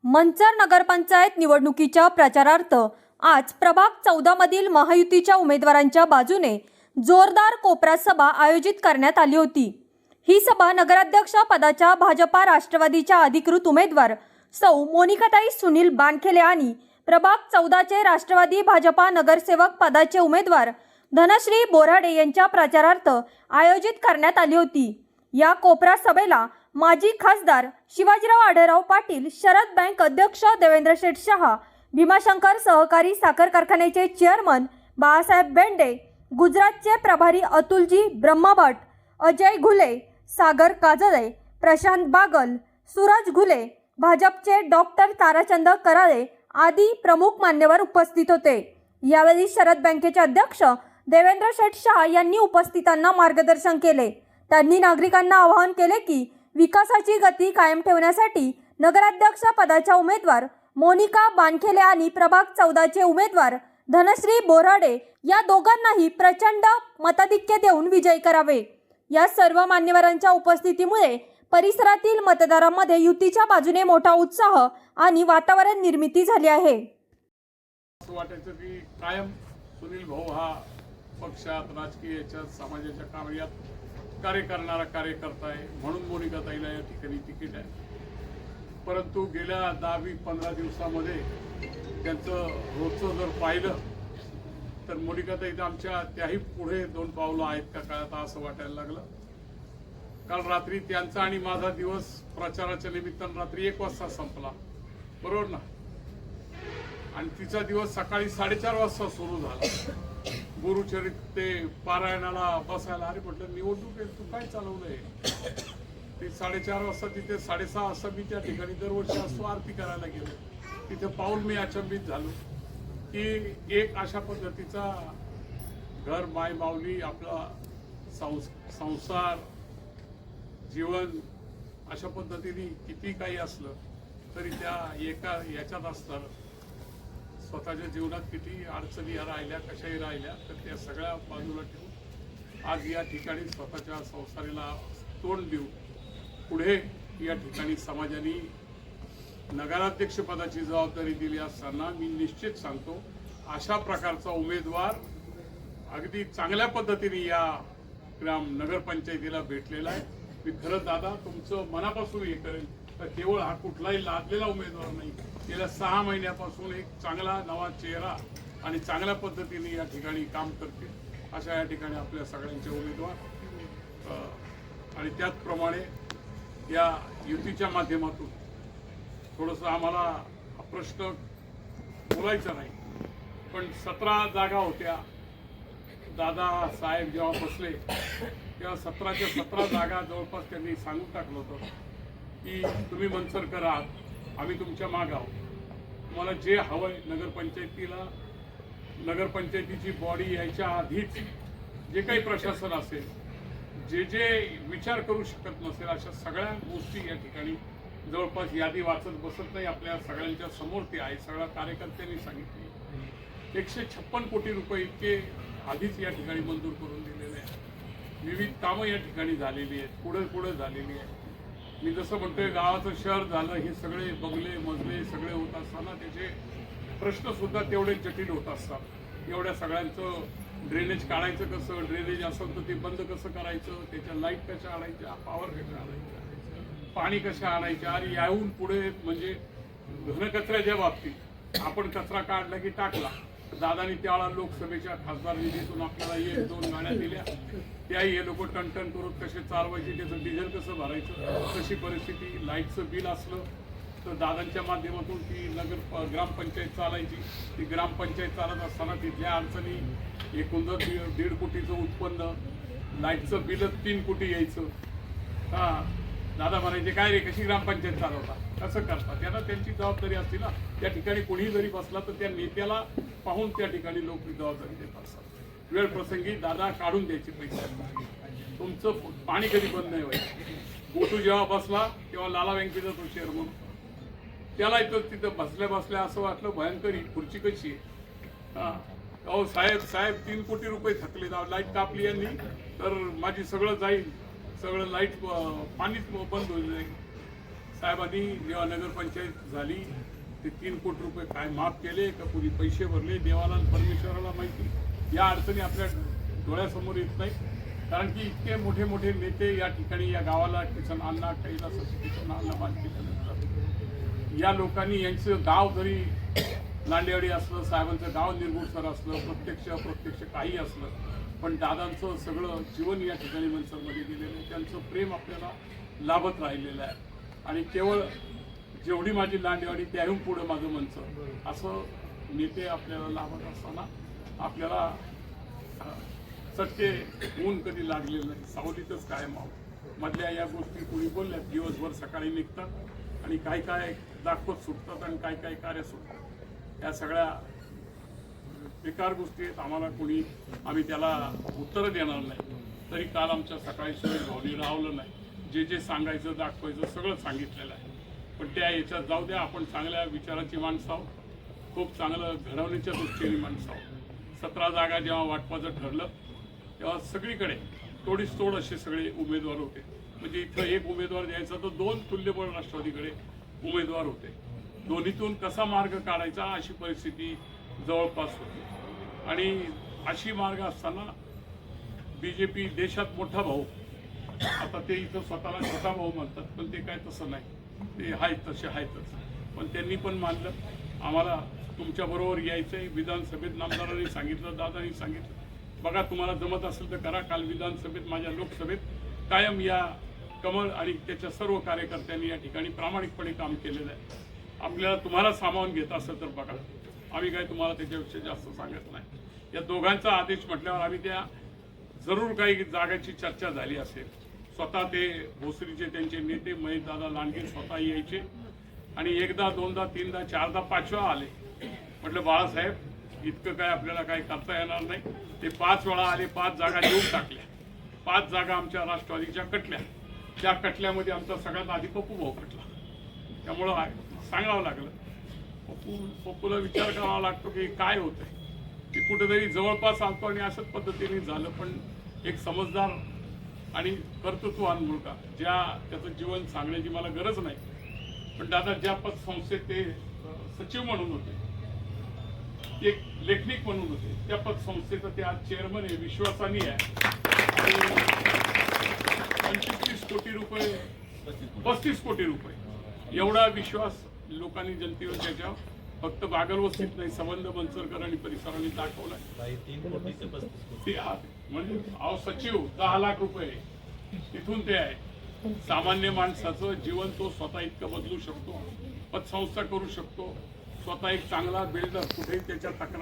मंचर नगरपंचायत निवडणुकीच्या प्रचारार्थ आज प्रभाग 14 मधील महायुतीच्या उमेदवारांच्या बाजूने जोरदार कोपरा सभा आयोजित करण्यात आली होती। ही सभा नगराध्यक्ष पदाच्या भाजपा राष्ट्रवादीच्या अधिकृत उमेदवार सौ मोनिकाताई सुनील बानखेले आणि प्रभाग 14 चे राष्ट्रवादी भाजपा नगरसेवक पदाचे उमेदवार धनश्री बोराडे यांच्या प्रचारार्थ आयोजित करण्यात आली होती। या कोपरा सभेला माजी खासदार शिवाजीराव आढळराव पाटील, शरद बँक अध्यक्ष देवेंद्र शेठ शहा, भीमाशंकर सहकारी साखर कारखान्याचे चेअरमन बाळासाहेब बेंडे, गुजरातचे प्रभारी अतुलजी ब्रह्मभट, अजय घुले, सागर काजळे, प्रशांत बागल, सूरज घुले, भाजपचे डॉक्टर ताराचंद कराळे आदी प्रमुख मान्यवर उपस्थित होते। यावेळी शरद बँकेचे अध्यक्ष देवेंद्र शेठ शहा यांनी उपस्थितांना मार्गदर्शन केले। त्यांनी नागरिकांना आवाहन केले की विकासाची गती कायम ठेवण्यासाठी नगराध्यक्ष पदाच्या उमेदवार मोनिका बानखेले आणि प्रभाग 14 चे उमेदवार धनश्री बोराडे या दोघांनाही प्रचंड मताधिक्य देऊन विजयी करावे। या सर्व मान्यवरांच्या उपस्थितीमुळे परिसरातील मतदारांमध्ये युतीच्या बाजूने मोठा उत्साह आणि वातावरण निर्मिती झाली आहे। असं वाटायचं की कायम सुनील भाऊ हा पक्षात, राजकीय याच्यात, समाजाच्या कार्यात कार्य करणारा कार्यकर्ता आहे, म्हणून मोनिकाताईला या ठिकाणी तिकीट आहे। परंतु गेल्या 10-15 दिवसामध्ये त्यांचं रोजचं जर पाहिलं तर मोनिकाताई आमच्या त्याही पुढे 2 पावलं आहेत का काय आता असं वाटायला लागलं। काल रात्री त्यांचा आणि माझा दिवस प्रचाराच्या निमित्तानं रात्री 1 वाजता संपला, बरोबर ना, आणि तिचा दिवस सकाळी 4:30 वाजता सुरू झाला। गुरुचरित ते पारायणाला बसायला, अरे म्हटलं निवडणूक तू काय चालवलंय? ते 4:30 वाजता तिथे 6:30 वाजता मी त्या ठिकाणी दरवर्षी असतो आरती करायला गेलो। तिथे पाऊल मी अचंबित झालो की एक अशा पद्धतीचा घर, माय माऊली, आपला संसार, जीवन अशा पद्धतीने किती काही असलं तरी त्या एका याच्यात असतं। स्वतःच्या जीवनात किती अडचणी राहिल्या, कशाही राहिल्या, तर त्या सगळ्या बाजूला ठेवून आज या ठिकाणी स्वतःच्या संसाराला तोंड देऊ पुढे या ठिकाणी समाजाने नगराध्यक्ष पदाची जबाबदारी दिली असताना मी निश्चित सांगतो अशा प्रकारचा उमेदवार अगदी चांगल्या पद्धतीने या नगरपंचायतीला भेटलेला आहे। मी खरं दादा तुमचं मनापासून हे करेन, तर केवळ हा कुठलाही लादलेला उमेदवार नाही, गेल्या 6 महिन्यापासून एक चांगला नवा चेहरा आणि चांगल्या पद्धतीने या ठिकाणी काम करतील अशा या ठिकाणी आपल्या सगळ्यांचे उमेदवार। आणि त्याचप्रमाणे या युतीच्या माध्यमातून थोडंसं आम्हाला हा प्रश्न बोलायचा नाही, पण 17 जागा होत्या। दादा साहेब जेव्हा बसले तेव्हा 17च्या 17 जागा जवळपास त्यांनी सांगून टाकलं होतं की तुम्ही मंचरकर आहात, आम्ही तुमच्या मागे आहोत, तुम्हाला जे हवंय नगरपंचायतीला, नगरपंचायतीची बॉडी यायच्या आधीच जे काही प्रशासन असेल, जे जे विचार करू शकत नसेल अशा सगळ्या गोष्टी या ठिकाणी जवळपास यादी वाचत बसत नाही, आपल्या सगळ्यांच्या समोर ते आहे। सगळ्या कार्यकर्त्यांनी सांगितले 156 कोटी रुपये इतके आधीच या ठिकाणी मंजूर करून दिलेले आहेत। विविध कामं या ठिकाणी झालेली आहेत, पुढे झालेली आहेत। मी जसं म्हणतोय गावाचं शहर झालं, हे सगळे बंगले मजले सगळे होत असताना त्याचे प्रश्न सुद्धा तेवढे जटिल होत असतात। एवढ्या सगळ्यांचं ड्रेनेज काढायचं कसं, ड्रेनेज असेल तर ते बंद कसं करायचं, त्याच्या लाईट कशा आणायच्या, पॉवर कशा आणायच्या, पाणी कशा आणायच्या, आणि याहून पुढे म्हणजे घनकचऱ्याच्या बाबतीत आपण कचरा काढला की टाकला, दादानी त्यावेळा लोकसभेच्या खासदार निधीतून आपल्याला 1-2 गाड्या दिल्या, त्याही हे लोक टनटन करून कसे चालवायचे, त्याचं डिझेल कसं भरायचं, तशी परिस्थिती। लाईटचं बिल असलं तर दादांच्या माध्यमातून ती ग्रामपंचायत चालायची, ती ग्रामपंचायत चालत असताना तिथल्या अडचणी, एकूण 1.5 कोटीचं उत्पन्न, लाईटचं बिलच 3 कोटी यायचं। दादा म्हणायचे काय रे, कशी ग्रामपंचायत चालवता, कसं करता, त्यांना त्यांची जबाबदारी असते ना। त्या ठिकाणी कोणीही जरी बसला तर त्या नेत्याला पाहून त्या ठिकाणी लोक जबाबदारी देत असतात। वेळ प्रसंगी दादा काढून द्यायचे पैसे, तुमचं पाणी कधी बंद नाही व्हायचं। गोटू जेव्हा बसला तेव्हा लाला बँकेचा तो चेअरमन, त्याला इथं तिथं बसल्या असं वाटलं भयंकर ही खुर्ची कशी आहे। अहो साहेब 3 कोटी रुपये थकले, लाईट कापली यांनी तर माझी सगळं जाईल, सगळं लाईट पाणीच बंद होईल, साहेबांनी जेव्हा नगरपंचायत झाली ते 3 कोटी रुपये काय माफ केले का कुणी पैसे भरले देवाला आणि परमेश्वराला माहिती. या अडचणी आपल्या डोळ्यासमोर येत नाही, कारण की इतके मोठे मोठे नेते या ठिकाणी या गावाला किसन अण्णा कैलास किसन अण्णा बांधले केल्यानंतर या लोकांनी यांचं गाव जरी लांडेवाडी असलं, साहेबांचं गाव निरगुडसर असलं, प्रत्यक्ष अप्रत्यक्ष काही असलं, पण दादांचं सगळं जीवन या ठिकाणी मनसरमध्ये गेलेलं आहे. त्यांचं प्रेम आपल्याला लाभत राहिलेलं आहे आणि केवळ जेवढी माझी लांडेवाडी त्याहून पुढं माझं मनसर असं नेते आपल्याला लाभत असताना आपल्याला सत्य ऊन कधी लागलेलं नाही, सावलीतच कायम आहोत. मधल्या या गोष्टी कोणी बोलल्यात, दिवसभर सकाळी निघतात आणि काय काय दाखवत सुटतात आणि काय काय कार्य सुटतात. या सगळ्या बेकार गोष्टी आहेत. आम्हाला कोणी आम्ही त्याला उत्तरं देणार नाही. तरी काल आमच्या सकाळी सुनील भाऊनी राहवलं नाही. जे जे सांगायचं दाखवायचं सगळं सांगितलेलं आहे. पण त्या याच्यात जाऊ द्या, आपण चांगल्या विचाराची माणसं आहोत, खूप चांगलं घडवण्याच्या दृष्टीने माणसं आहोत. 17 जागा जेव्हा वाटपाचं ठरलं तेव्हा सगळीकडे तोडीस तोड असे सगळे उमेदवार होते. म्हणजे इथं एक उमेदवार द्यायचा तर 2 तुल्यबळ राष्ट्रवादीकडे उमेदवार होते. दोन्हीतून कसा मार्ग काढायचा अशी परिस्थिती जवळपास होती. आणि अशी मार्ग असताना BJP देशात मोठा भाऊ, आता ते इथं स्वतःला छोटा भाऊ म्हणतात, पण ते काय तसं नाही, ते आहेत तसे आहेतच. पण त्यांनी पण मानलं आम्हाला तुमच्याबरोबर यायचं आहे. विधानसभेत नामदारांनी सांगितलं, दादांनी सांगितलं, बघा तुम्हाला जमत असेल तर करा. काल विधानसभेत माझ्या लोकसभेत कायम या कमळ आणि त्याच्या सर्व कार्यकर्त्यांनी या ठिकाणी प्रामाणिकपणे काम केलेलं आहे. आपल्याला तुम्हाला सामावून घेत असेल तर बघा, आम्ही काय तुम्हाला त्याच्यापेक्षा जास्त सांगत नाही. या दोघांचा आदेश म्हटल्यावर आम्ही त्या जरूर काही जागाची चर्चा झाली असेल. स्वतः ते भोसरीचे त्यांचे नेते महेश दादा लांडगे स्वतः यायचे आणि एकदा दोनदा तीनदा चारदा पाचव्या आले. म्हटलं बाळासाहेब इतकं काय आपल्याला काय करता येणार नाही. ते 5 वेळा आले, 5 जागा देऊन टाकल्या. 5 जागा आमच्या राष्ट्रवादीच्या कटल्या. त्या कटल्यामध्ये आमचा सगळ्यात आधी पप्पू भाऊ कटला. त्यामुळं सांगावं लागलं, पप्पूला विचार करावा लागतो की काय होतंय. ते कुठेतरी जवळपास आलतो आणि अशाच पद्धतीने झालं. पण एक समजदार आणि कर्तृत्ववान मुलगा, ज्या त्याचं जीवन सांगण्याची मला गरज नाही, पण दादा ज्या पतसंस्थेत ते सचिव म्हणून होते, एक लेखनिक म्हणून होते, त्या पतसंस्थेचं ते आज चेअरमन आहे, विश्वासानी आहे. आणि 25 कोटी रुपये 35 कोटी रुपये एवढा विश्वास लोकांनी जनतेवर त्याच्यावर फक्त बागलवस्तीत नाही, संबंध मनसरकर आणि परिसरांनी दाखवला. म्हणजे अहो सचिव 10 लाख रुपये तिथून ते आहे. सामान्य माणसाचं जीवन तो स्वतः इतकं बदलू शकतो, पतसंस्था करू शकतो. स्वतः एक चांगला बिल्डर, कुठेही त्याच्या तक्रार